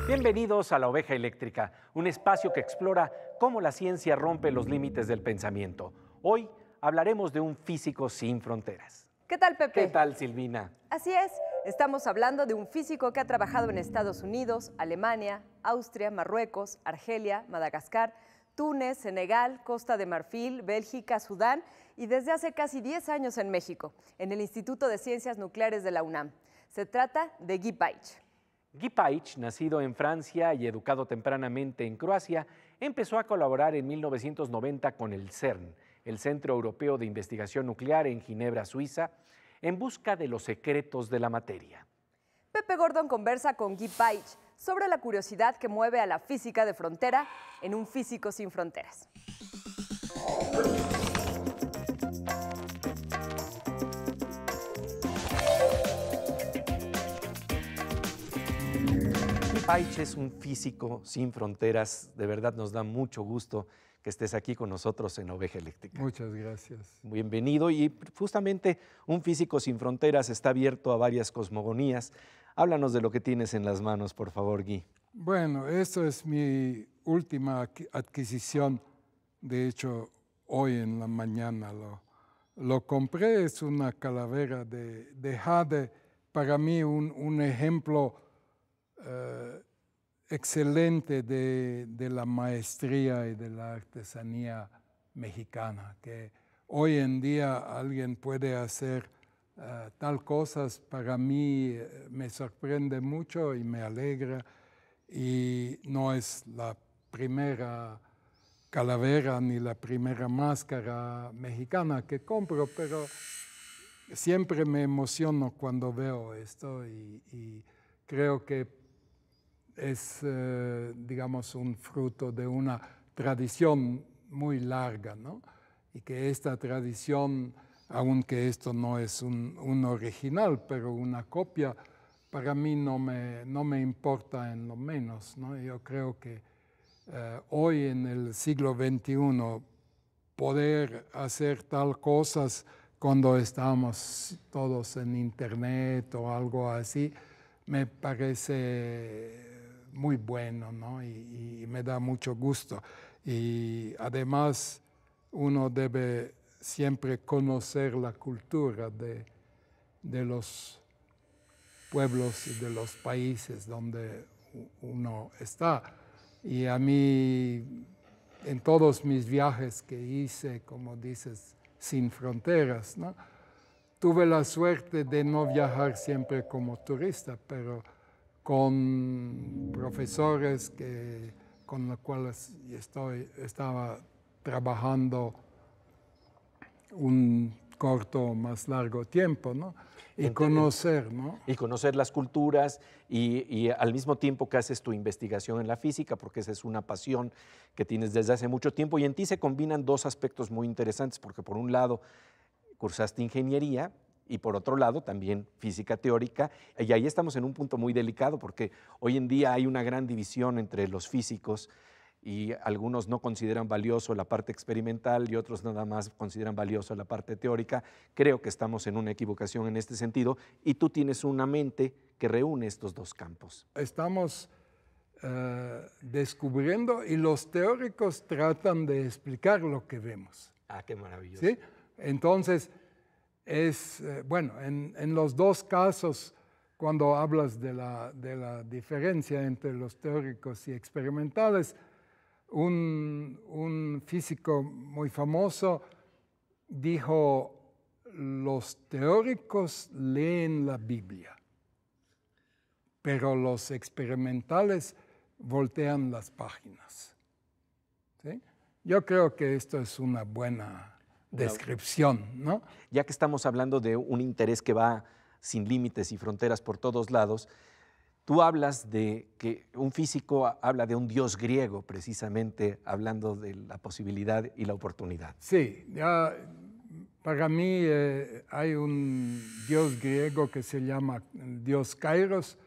Bienvenidos a La Oveja Eléctrica, un espacio que explora cómo la ciencia rompe los límites del pensamiento. Hoy hablaremos de un físico sin fronteras. ¿Qué tal, Pepe? ¿Qué tal, Silvina? Así es, estamos hablando de un físico que ha trabajado en Estados Unidos, Alemania, Austria, Marruecos, Argelia, Madagascar, Túnez, Senegal, Costa de Marfil, Bélgica, Sudán y desde hace casi 10 años en México, en el Instituto de Ciencias Nucleares de la UNAM. Se trata de Guy Paich. Guy Paich, nacido en Francia y educado tempranamente en Croacia, empezó a colaborar en 1990 con el CERN, el Centro Europeo de Investigación Nuclear en Ginebra, Suiza, en busca de los secretos de la materia. Pepe Gordon conversa con Guy Paich sobre la curiosidad que mueve a la física de frontera en Un Físico Sin Fronteras. Paich es un físico sin fronteras. De verdad nos da mucho gusto que estés aquí con nosotros en Oveja Eléctrica. Muchas gracias. Bienvenido. Y justamente Un Físico Sin Fronteras está abierto a varias cosmogonías. Háblanos de lo que tienes en las manos, por favor, Guy. Bueno, esto es mi última adquisición. De hecho, hoy en la mañana lo compré. Es una calavera de jade. Para mí un ejemplo excelente de la maestría y de la artesanía mexicana, que hoy en día alguien puede hacer tal cosas. Para mí me sorprende mucho y me alegra, y no es la primera calavera ni la primera máscara mexicana que compro, pero siempre me emociono cuando veo esto y creo que es, digamos, un fruto de una tradición muy larga, ¿no? Y que esta tradición, aunque esto no es un original, pero una copia, para mí no me importa en lo menos, ¿no? Yo creo que hoy en el siglo XXI poder hacer tal cosas cuando estamos todos en internet o algo así, me parece muy bueno, ¿no? Y me da mucho gusto. Y además uno debe siempre conocer la cultura de los pueblos y de los países donde uno está. Y a mí, en todos mis viajes que hice, como dices, sin fronteras, ¿no? Tuve la suerte de no viajar siempre como turista, pero con profesores con los cuales estaba trabajando un corto o más largo tiempo, ¿no? Y conocer, ¿no? Y conocer las culturas y al mismo tiempo que haces tu investigación en la física, porque esa es una pasión que tienes desde hace mucho tiempo, y en ti se combinan dos aspectos muy interesantes, porque por un lado cursaste ingeniería, y por otro lado también física teórica, y ahí estamos en un punto muy delicado porque hoy en día hay una gran división entre los físicos y algunos no consideran valioso la parte experimental y otros nada más consideran valioso la parte teórica. Creo que estamos en una equivocación en este sentido y tú tienes una mente que reúne estos dos campos. Estamos descubriendo y los teóricos tratan de explicar lo que vemos. Ah, qué maravilloso. ¿Sí? Entonces, bueno, en los dos casos, cuando hablas de la diferencia entre los teóricos y experimentales, un físico muy famoso dijo: los teóricos leen la Biblia, pero los experimentales voltean las páginas. ¿Sí? Yo creo que esto es una buena descripción, ¿no? Ya que estamos hablando de un interés que va sin límites y fronteras por todos lados, tú hablas de que un físico habla de un dios griego, precisamente hablando de la posibilidad y la oportunidad. Sí, ya para mí hay un dios griego que se llama el dios Kairos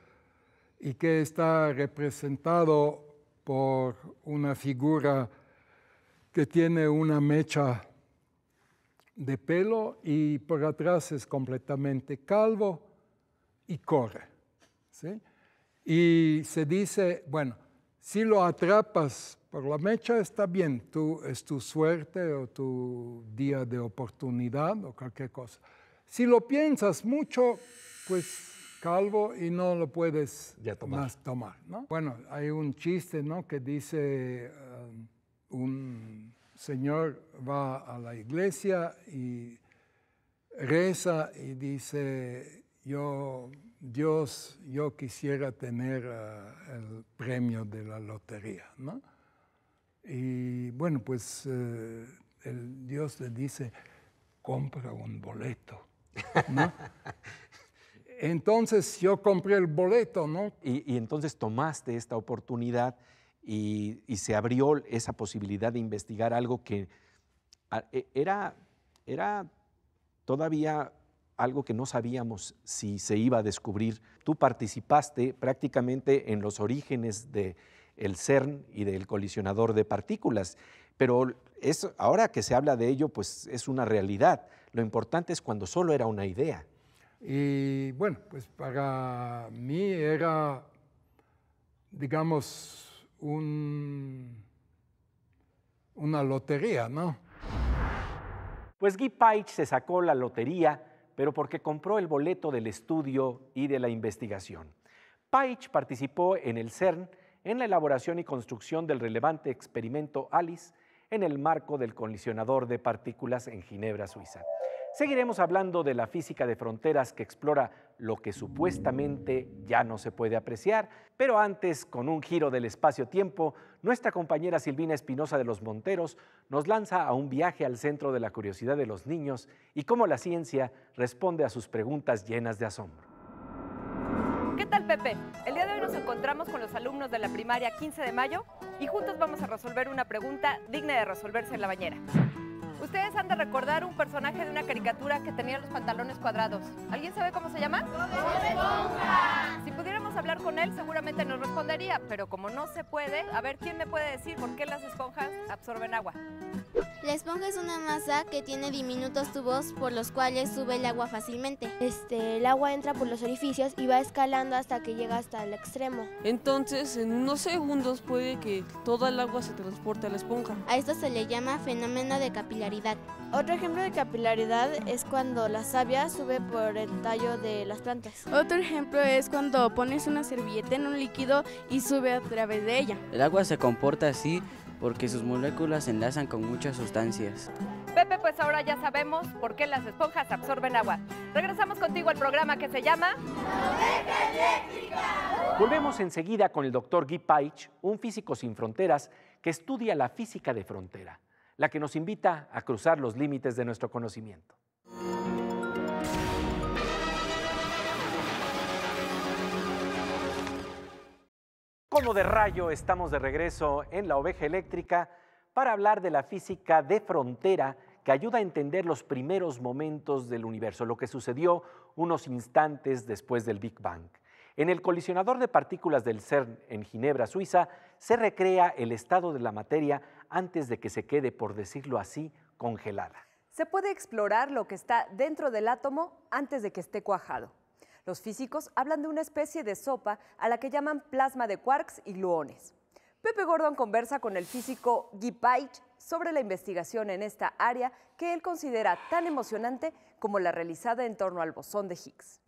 y que está representado por una figura que tiene una mecha de pelo y por atrás es completamente calvo y corre, ¿sí? Y se dice, bueno, si lo atrapas por la mecha está bien, es tu suerte o tu día de oportunidad o cualquier cosa. Si lo piensas mucho, pues calvo y no lo puedes más tomar, ¿no? Bueno, hay un chiste, ¿no?, que dice un señor va a la iglesia y reza y dice, Dios, yo quisiera tener el premio de la lotería, ¿no? Y bueno, pues el Dios le dice, compra un boleto, ¿no? Entonces yo compré el boleto, ¿no? Y entonces tomaste esta oportunidad y se abrió esa posibilidad de investigar algo que era todavía algo que no sabíamos si se iba a descubrir. Tú participaste prácticamente en los orígenes del CERN y del colisionador de partículas, pero ahora que se habla de ello, pues es una realidad. Lo importante es cuando solo era una idea. Y bueno, pues para mí era, digamos, una lotería, ¿no? Pues Guy Paich se sacó la lotería, pero porque compró el boleto del estudio y de la investigación. Paich participó en el CERN en la elaboración y construcción del relevante experimento ALICE en el marco del colisionador de partículas en Ginebra, Suiza. Seguiremos hablando de la física de fronteras que explora lo que supuestamente ya no se puede apreciar, pero antes, con un giro del espacio-tiempo, nuestra compañera Silvina Espinosa de los Monteros nos lanza a un viaje al centro de la curiosidad de los niños y cómo la ciencia responde a sus preguntas llenas de asombro. ¿Qué tal, Pepe? El día de hoy nos encontramos con los alumnos de la primaria 15 de mayo y juntos vamos a resolver una pregunta digna de resolverse en la bañera. Ustedes han de recordar un personaje de una caricatura que tenía los pantalones cuadrados. ¿Alguien sabe cómo se llama? ¡Bob Esponja! Si pudiéramos hablar con él, seguramente nos respondería, pero como no se puede, a ver, ¿quién me puede decir por qué las esponjas absorben agua? La esponja es una masa que tiene diminutos tubos por los cuales sube el agua fácilmente. El agua entra por los orificios y va escalando hasta que llega hasta el extremo. Entonces, en unos segundos puede que toda el agua se transporte a la esponja. A esto se le llama fenómeno de capilaridad. Otro ejemplo de capilaridad es cuando la savia sube por el tallo de las plantas. Otro ejemplo es cuando pones una servilleta en un líquido y sube a través de ella. El agua se comporta así porque sus moléculas se enlazan con muchas sustancias. Pepe, pues ahora ya sabemos por qué las esponjas absorben agua. Regresamos contigo al programa que se llama Oveja Eléctrica. Volvemos enseguida con el doctor Guy Paich, un físico sin fronteras que estudia la física de frontera, la que nos invita a cruzar los límites de nuestro conocimiento. Como de rayo, estamos de regreso en la Oveja Eléctrica para hablar de la física de frontera que ayuda a entender los primeros momentos del universo, lo que sucedió unos instantes después del Big Bang. En el colisionador de partículas del CERN en Ginebra, Suiza, se recrea el estado de la materia antes de que se quede, por decirlo así, congelada. Se puede explorar lo que está dentro del átomo antes de que esté cuajado. Los físicos hablan de una especie de sopa a la que llaman plasma de quarks y gluones. Pepe Gordon conversa con el físico Guy Paich sobre la investigación en esta área que él considera tan emocionante como la realizada en torno al bosón de Higgs.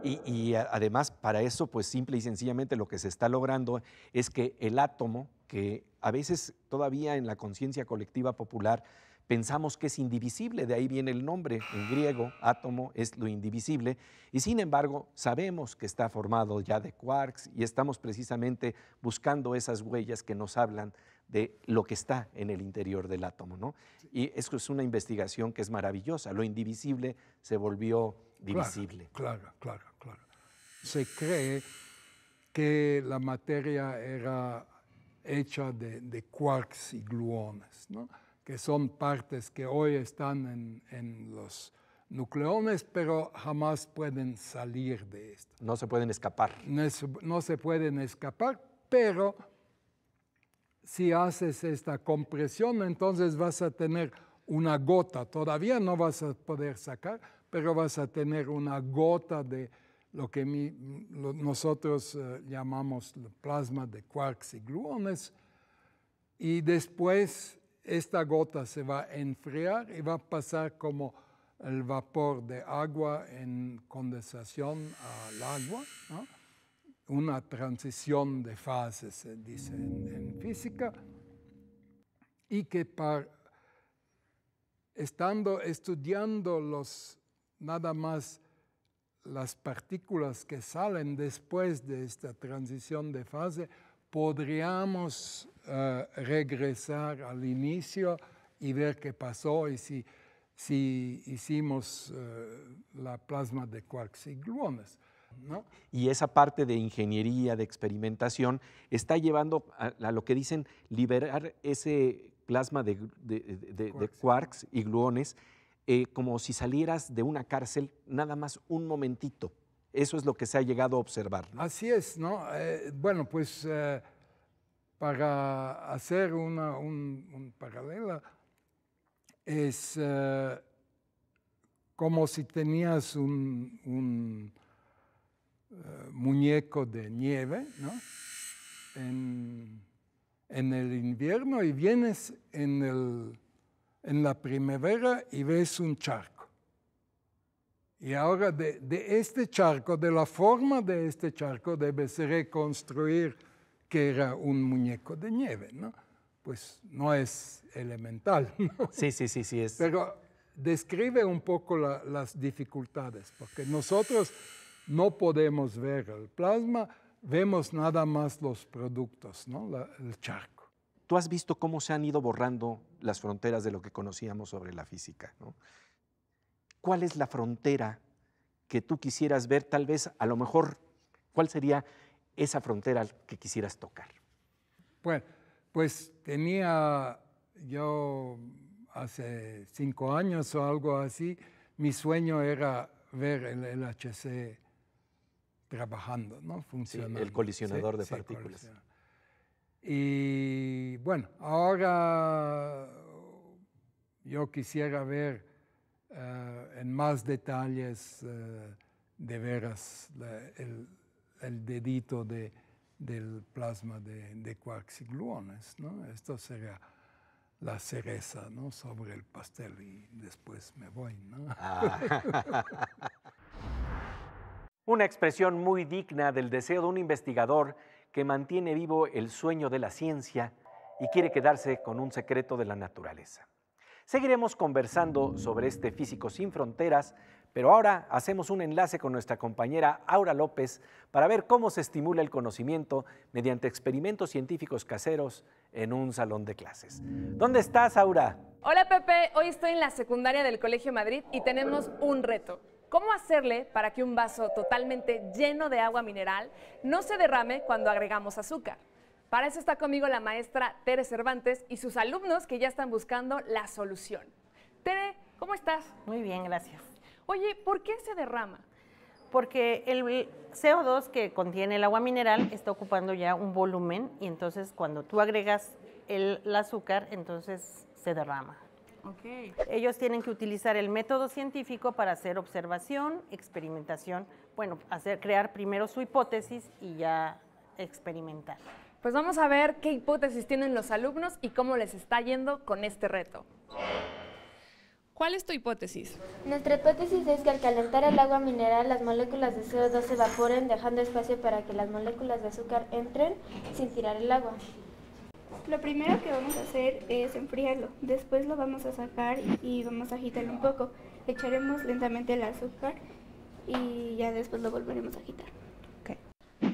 Y además, para eso, pues simple y sencillamente lo que se está logrando es que el átomo, que a veces todavía en la conciencia colectiva popular pensamos que es indivisible, de ahí viene el nombre en griego, átomo es lo indivisible, y sin embargo sabemos que está formado ya de quarks y estamos precisamente buscando esas huellas que nos hablan de lo que está en el interior del átomo, ¿no? Y eso es una investigación que es maravillosa, lo indivisible se volvió divisible. Claro. Se cree que la materia era hecha de quarks y gluones, ¿no?, que son partes que hoy están en los nucleones, pero jamás pueden salir de esto. No se pueden escapar. No se pueden escapar, pero si haces esta compresión, entonces vas a tener una gota. Todavía no vas a poder sacar, pero vas a tener una gota de lo que nosotros llamamos el plasma de quarks y gluones. Y después esta gota se va a enfriar y va a pasar como el vapor de agua en condensación al agua, ¿no? Una transición de fases, se dice en física, y que estando estudiando nada más las partículas que salen después de esta transición de fase, podríamos regresar al inicio y ver qué pasó y si hicimos la plasma de quarks y gluones, ¿no? Y esa parte de ingeniería, de experimentación, está llevando a lo que dicen liberar ese plasma de quarks y gluones como si salieras de una cárcel nada más un momentito. Eso es lo que se ha llegado a observar, ¿no? Así es, ¿no? Bueno, pues para hacer un paralelo, es como si tenías un muñeco de nieve, ¿no? En el invierno, y vienes en la primavera y ves un charco. Y ahora de este charco, de la forma de este charco, debes reconstruir que era un muñeco de nieve, ¿no? Pues no es elemental, ¿no? Sí, es. Pero describe un poco las dificultades, porque nosotros no podemos ver el plasma, vemos nada más los productos, ¿no? El charco. Tú has visto cómo se han ido borrando las fronteras de lo que conocíamos sobre la física, ¿no? ¿Cuál es la frontera que tú quisieras ver? Tal vez, a lo mejor, ¿cuál sería esa frontera que quisieras tocar? Bueno, pues tenía yo hace 5 años o algo así, mi sueño era ver el LHC trabajando, ¿no? Funcionando. Sí, el colisionador de partículas. Y bueno, ahora yo quisiera ver en más detalles de veras el dedito del plasma de quarks y gluones, ¿no? Esto sería la cereza, ¿no? Sobre el pastel, y después me voy, ¿no? Una expresión muy digna del deseo de un investigador que mantiene vivo el sueño de la ciencia y quiere quedarse con un secreto de la naturaleza. Seguiremos conversando sobre este Físico sin Fronteras, pero ahora hacemos un enlace con nuestra compañera Aura López para ver cómo se estimula el conocimiento mediante experimentos científicos caseros en un salón de clases. ¿Dónde estás, Aura? Hola, Pepe. Hoy estoy en la secundaria del Colegio Madrid y tenemos un reto. ¿Cómo hacerle para que un vaso totalmente lleno de agua mineral no se derrame cuando agregamos azúcar? Para eso está conmigo la maestra Tere Cervantes y sus alumnos que ya están buscando la solución. Tere, ¿cómo estás? Muy bien, gracias. Oye, ¿por qué se derrama? Porque el CO2 que contiene el agua mineral está ocupando ya un volumen y entonces cuando tú agregas el azúcar, entonces se derrama. Okay. Ellos tienen que utilizar el método científico para hacer observación, experimentación, bueno, crear primero su hipótesis y ya experimentar. Pues vamos a ver qué hipótesis tienen los alumnos y cómo les está yendo con este reto. ¿Cuál es tu hipótesis? Nuestra hipótesis es que al calentar el agua mineral, las moléculas de CO2 se evaporen, dejando espacio para que las moléculas de azúcar entren sin tirar el agua. Lo primero que vamos a hacer es enfriarlo, después lo vamos a sacar y vamos a agitarlo un poco. Echaremos lentamente el azúcar y ya después lo volveremos a agitar. Okay.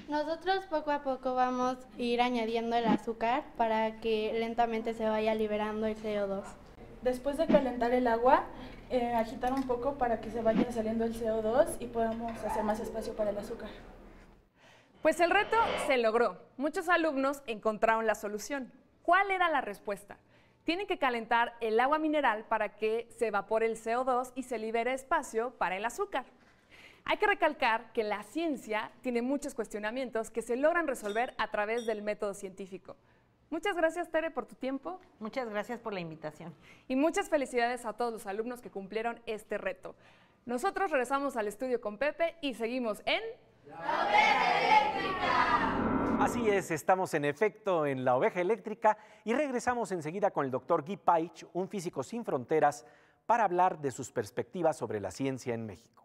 Nosotros poco a poco vamos a ir añadiendo el azúcar para que lentamente se vaya liberando el CO2. Después de calentar el agua, agitar un poco para que se vaya saliendo el CO2 y podamos hacer más espacio para el azúcar. Pues el reto se logró. Muchos alumnos encontraron la solución. ¿Cuál era la respuesta? Tienen que calentar el agua mineral para que se evapore el CO2 y se libere espacio para el azúcar. Hay que recalcar que la ciencia tiene muchos cuestionamientos que se logran resolver a través del método científico. Muchas gracias, Tere, por tu tiempo. Muchas gracias por la invitación. Y muchas felicidades a todos los alumnos que cumplieron este reto. Nosotros regresamos al estudio con Pepe y seguimos en... ¡La Oveja Eléctrica! Así es, estamos en efecto en La Oveja Eléctrica y regresamos enseguida con el doctor Guy Paich, un físico sin fronteras, para hablar de sus perspectivas sobre la ciencia en México.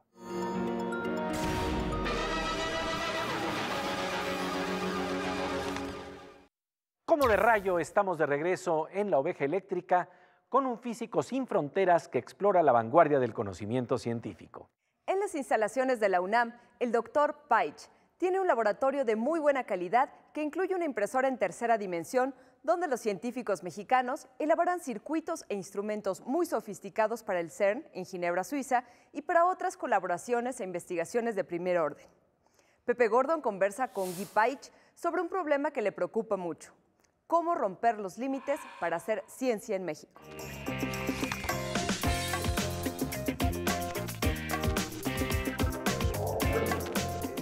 Como de rayo, estamos de regreso en La Oveja Eléctrica con un físico sin fronteras que explora la vanguardia del conocimiento científico. En las instalaciones de la UNAM, el doctor Paich tiene un laboratorio de muy buena calidad que incluye una impresora en tercera dimensión, donde los científicos mexicanos elaboran circuitos e instrumentos muy sofisticados para el CERN en Ginebra, Suiza, y para otras colaboraciones e investigaciones de primer orden. Pepe Gordon conversa con Guy Paich sobre un problema que le preocupa mucho: cómo romper los límites para hacer ciencia en México.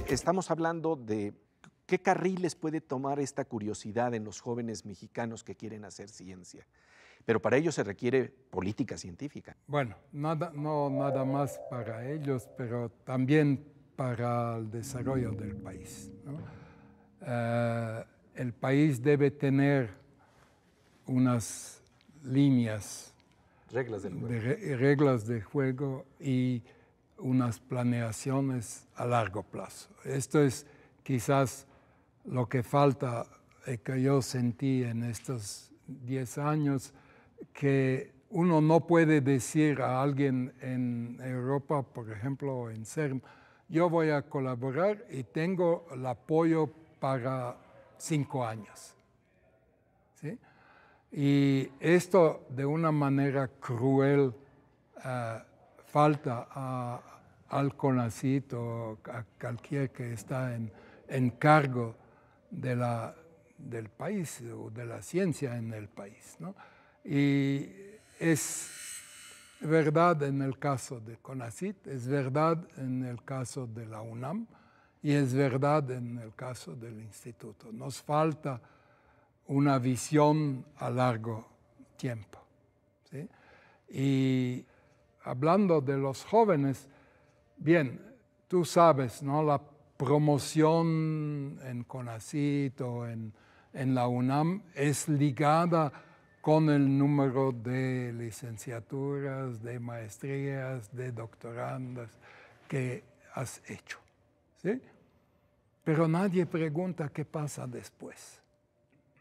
Estamos hablando de qué carriles puede tomar esta curiosidad en los jóvenes mexicanos que quieren hacer ciencia. Pero para ello se requiere política científica. Bueno, no nada más para ellos, pero también para el desarrollo del país, ¿no? El país debe tener unas líneas, reglas de juego y unas planeaciones a largo plazo. Esto es quizás lo que falta, que yo sentí en estos 10 años, que uno no puede decir a alguien en Europa, por ejemplo, en CERN, yo voy a colaborar y tengo el apoyo para 5 años. ¿Sí? Y esto de una manera cruel falta al CONACYT o a cualquier que está en cargo del país o de la ciencia en el país, ¿no? Y es verdad en el caso de CONACYT, es verdad en el caso de la UNAM y es verdad en el caso del instituto. Nos falta una visión a largo tiempo, ¿sí? Y hablando de los jóvenes, bien, tú sabes, ¿no? La promoción en CONACYT o en la UNAM es ligada con el número de licenciaturas, de maestrías, de doctorandas que has hecho, ¿sí? Pero nadie pregunta qué pasa después.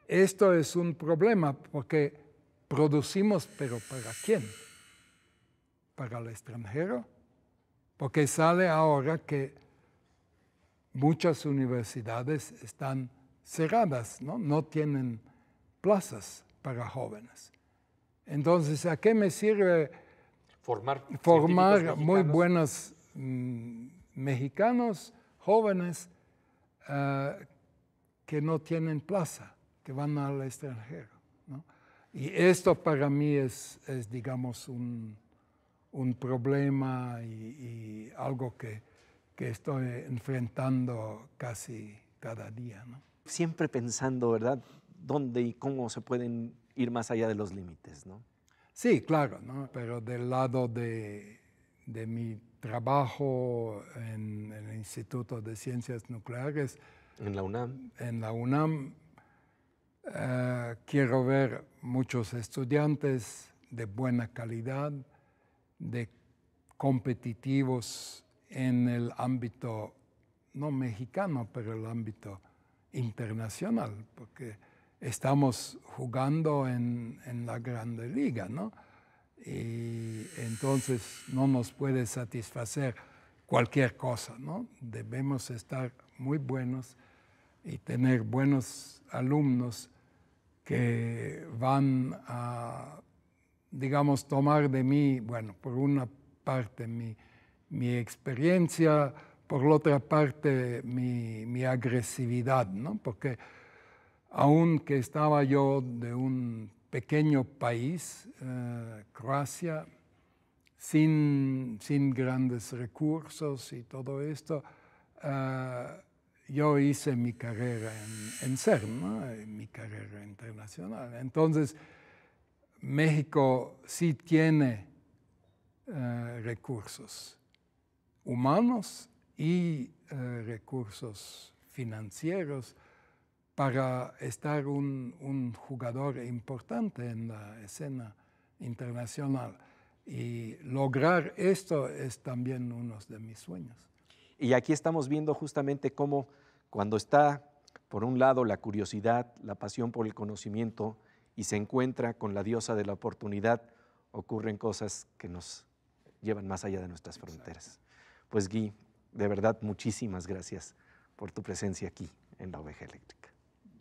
Esto es un problema porque producimos, pero ¿para quién? ¿Para el extranjero? Porque sale ahora que muchas universidades están cerradas, ¿no? No tienen plazas para jóvenes. Entonces, ¿a qué me sirve formar muy buenos mexicanos jóvenes que no tienen plaza, que van al extranjero, ¿no? Y esto para mí es digamos, un problema y algo que estoy enfrentando casi cada día, ¿no? Siempre pensando, ¿verdad?, dónde y cómo se pueden ir más allá de los límites, ¿no? Sí, claro, ¿no? Pero del lado de mi trabajo en el Instituto de Ciencias Nucleares. En la UNAM. En la UNAM quiero ver muchos estudiantes de buena calidad, de competitivos en el ámbito, no mexicano, pero el ámbito internacional, porque estamos jugando en la Grande Liga, ¿no? Y entonces no nos puede satisfacer cualquier cosa, ¿no? Debemos estar muy buenos y tener buenos alumnos que van a, digamos, tomar de mí, bueno, por una parte mi experiencia, por la otra parte mi agresividad, ¿no? Porque aunque estaba yo de un pequeño país, Croacia, sin grandes recursos y todo esto, yo hice mi carrera en CERN, ¿no? Mi carrera internacional. Entonces, México sí tiene recursos humanos y recursos financieros para estar un jugador importante en la escena internacional. Y lograr esto es también uno de mis sueños. Y aquí estamos viendo justamente cómo cuando está, por un lado, la curiosidad, la pasión por el conocimiento, y se encuentra con la diosa de la oportunidad, ocurren cosas que nos llevan más allá de nuestras fronteras. Pues Guy, de verdad, muchísimas gracias por tu presencia aquí en La Oveja Eléctrica.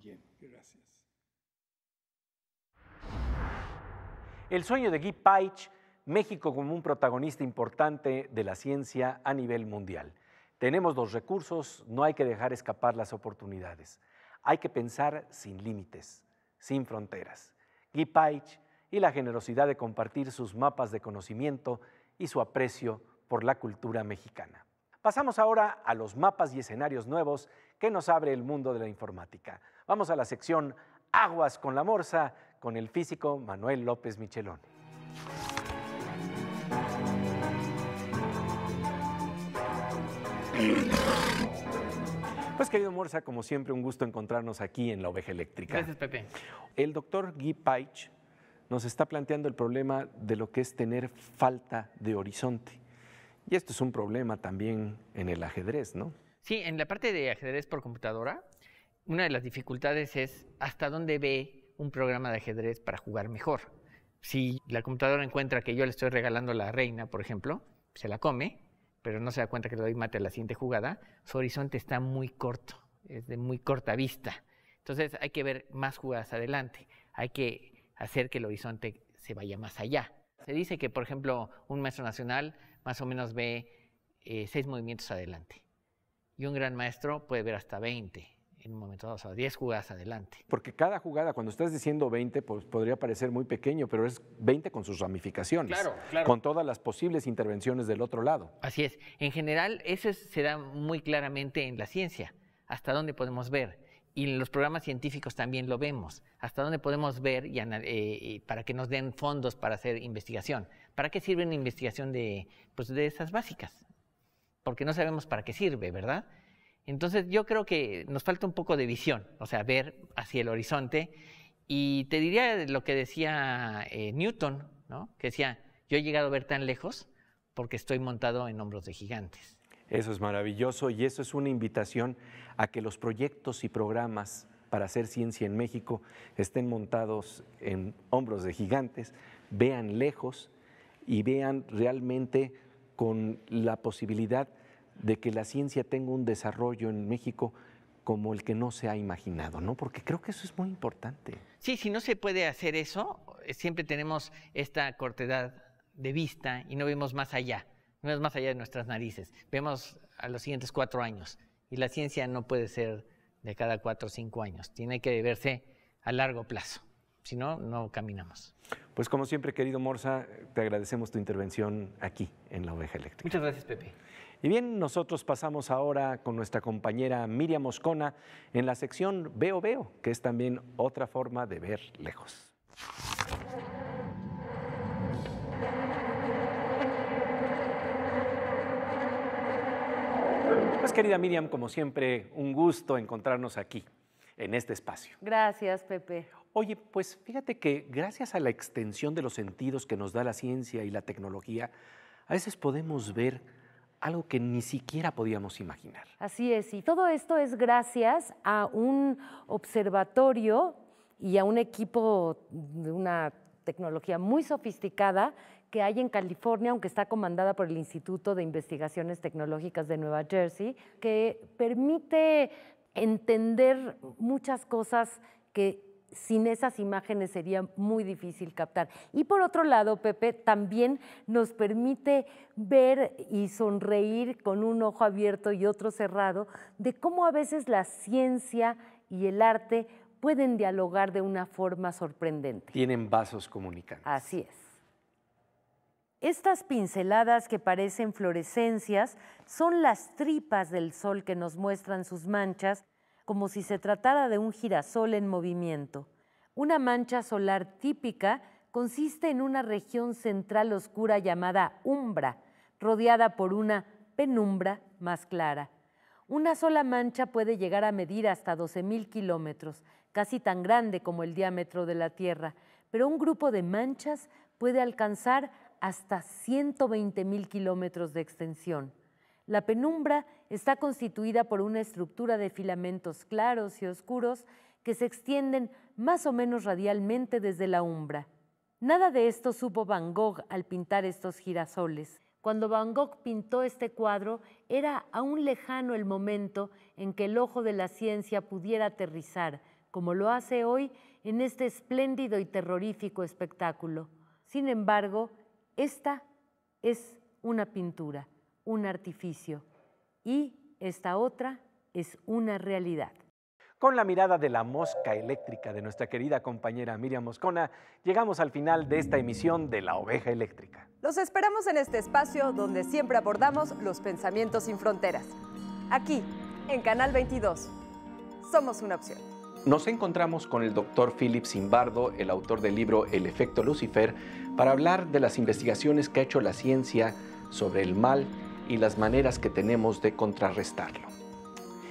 Bien, gracias. El sueño de Guy Paich, México como un protagonista importante de la ciencia a nivel mundial. Tenemos los recursos, no hay que dejar escapar las oportunidades. Hay que pensar sin límites, sin fronteras. Guy Paich y la generosidad de compartir sus mapas de conocimiento y su aprecio por la cultura mexicana. Pasamos ahora a los mapas y escenarios nuevos que nos abre el mundo de la informática. Vamos a la sección Aguas con la Morsa con el físico Manuel López Michelón. Pues querido Morsa, como siempre, un gusto encontrarnos aquí en La Oveja Eléctrica. Gracias, Pepe. El doctor Guy Paich nos está planteando el problema de lo que es tener falta de horizonte. Y esto es un problema también en el ajedrez, ¿no? Sí, en la parte de ajedrez por computadora, una de las dificultades es hasta dónde ve un programa de ajedrez para jugar mejor. Si la computadora encuentra que yo le estoy regalando la reina, por ejemplo, se la come, pero no se da cuenta que le doy mate a la siguiente jugada, su horizonte está muy corto, es de muy corta vista. Entonces hay que ver más jugadas adelante, hay que hacer que el horizonte se vaya más allá. Se dice que, por ejemplo, un maestro nacional más o menos ve 6 movimientos adelante, y un gran maestro puede ver hasta 20 en un momento dado, o sea, 10 jugadas adelante. Porque cada jugada, cuando estás diciendo 20, pues podría parecer muy pequeño, pero es 20 con sus ramificaciones, claro. Con todas las posibles intervenciones del otro lado. Así es. En general, eso se da muy claramente en la ciencia, hasta dónde podemos ver. Y en los programas científicos también lo vemos, hasta dónde podemos ver y para que nos den fondos para hacer investigación. ¿Para qué sirve una investigación de esas básicas? Porque no sabemos para qué sirve, ¿verdad? Entonces yo creo que nos falta un poco de visión, o sea, ver hacia el horizonte. Y te diría lo que decía Newton, ¿no? Que decía, yo he llegado a ver tan lejos porque estoy montado en hombros de gigantes. Eso es maravilloso y eso es una invitación a que los proyectos y programas para hacer ciencia en México estén montados en hombros de gigantes, vean lejos y vean realmente con la posibilidad de que la ciencia tenga un desarrollo en México como el que no se ha imaginado, ¿no? Porque creo que eso es muy importante. Sí, si no se puede hacer eso, siempre tenemos esta cortedad de vista y no vemos más allá, no vemos más allá de nuestras narices, vemos a los siguientes 4 años y la ciencia no puede ser de cada 4 o 5 años, tiene que verse a largo plazo, si no, no caminamos. Pues como siempre, querido Morsa, te agradecemos tu intervención aquí en La Oveja Eléctrica. Muchas gracias, Pepe. Y bien, nosotros pasamos ahora con nuestra compañera Miriam Moscona en la sección Veo Veo, que es también otra forma de ver lejos. Pues querida Miriam, como siempre, un gusto encontrarnos aquí, en este espacio. Gracias, Pepe. Oye, pues fíjate que gracias a la extensión de los sentidos que nos da la ciencia y la tecnología, a veces podemos ver algo que ni siquiera podíamos imaginar. Así es, y todo esto es gracias a un observatorio y a un equipo de una tecnología muy sofisticada que hay en California, aunque está comandada por el Instituto de Investigaciones Tecnológicas de Nueva Jersey, que permite entender muchas cosas que sin esas imágenes sería muy difícil captar. Y por otro lado, Pepe, también nos permite ver y sonreír con un ojo abierto y otro cerrado de cómo a veces la ciencia y el arte pueden dialogar de una forma sorprendente. Tienen vasos comunicantes. Así es. Estas pinceladas que parecen fluorescencias son las tripas del Sol que nos muestran sus manchas como si se tratara de un girasol en movimiento. Una mancha solar típica consiste en una región central oscura llamada umbra, rodeada por una penumbra más clara. Una sola mancha puede llegar a medir hasta 12,000 kilómetros, casi tan grande como el diámetro de la Tierra, pero un grupo de manchas puede alcanzar hasta 120,000 kilómetros de extensión. La penumbra está constituida por una estructura de filamentos claros y oscuros que se extienden más o menos radialmente desde la umbra. Nada de esto supo Van Gogh al pintar estos girasoles. Cuando Van Gogh pintó este cuadro, era aún lejano el momento en que el ojo de la ciencia pudiera aterrizar, como lo hace hoy, en este espléndido y terrorífico espectáculo. Sin embargo, esta es una pintura, un artificio, y esta otra es una realidad. Con la mirada de la mosca eléctrica de nuestra querida compañera Miriam Moscona, llegamos al final de esta emisión de La Oveja Eléctrica. Los esperamos en este espacio donde siempre abordamos los pensamientos sin fronteras. Aquí, en Canal 22. Somos una opción. Nos encontramos con el doctor Philip Zimbardo, el autor del libro El efecto Lucifer, para hablar de las investigaciones que ha hecho la ciencia sobre el mal y las maneras que tenemos de contrarrestarlo.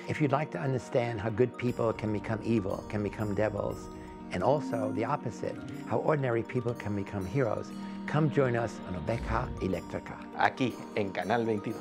If you'd like to understand how good people can become evil, can become devils, and also the opposite, how ordinary people can become heroes, come join us on Oveja Eléctrica. Aquí en Canal 22.